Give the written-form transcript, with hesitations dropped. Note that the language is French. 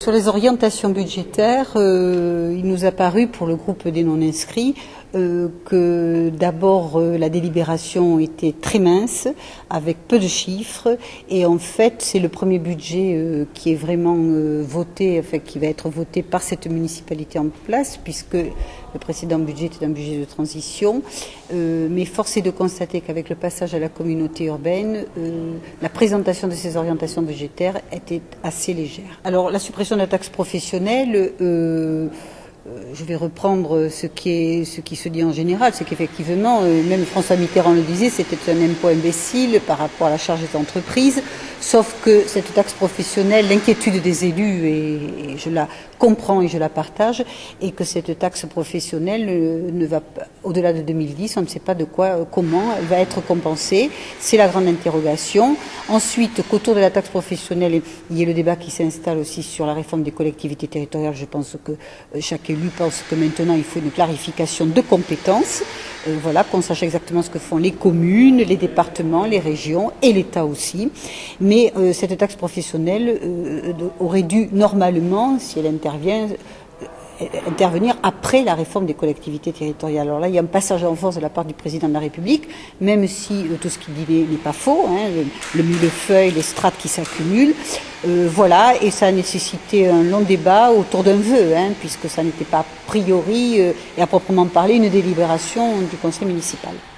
Sur les orientations budgétaires, il nous a paru pour le groupe des non-inscrits que d'abord la délibération était très mince, avec peu de chiffres, et en fait c'est le premier budget qui est vraiment voté, enfin qui va être voté par cette municipalité en place, puisque le précédent budget était un budget de transition, mais force est de constater qu'avec le passage à la communauté urbaine, la présentation de ces orientations budgétaires était assez légère. Alors la suppression de la taxe professionnelle, je vais reprendre ce qui se dit en général, c'est qu'effectivement, même François Mitterrand le disait, c'était un impôt imbécile par rapport à la charge des entreprises, sauf que cette taxe professionnelle, l'inquiétude des élus, et je la comprends et je la partage, et que cette taxe professionnelle ne va pas, au-delà de 2010, on ne sait pas comment elle va être compensée, c'est la grande interrogation. Ensuite, qu'autour de la taxe professionnelle, il y ait le débat qui s'installe aussi sur la réforme des collectivités territoriales. Je pense que chaque élu pense que maintenant il faut une clarification de compétences, voilà, qu'on sache exactement ce que font les communes, les départements, les régions et l'État aussi. Mais cette taxe professionnelle aurait dû normalement, si elle intervenir après la réforme des collectivités territoriales. Alors là, il y a un passage en force de la part du président de la République, même si tout ce qu'il dit n'est pas faux, hein, le millefeuille, les strates qui s'accumulent, voilà, et ça a nécessité un long débat autour d'un vœu, hein, puisque ça n'était pas a priori et à proprement parler une délibération du conseil municipal.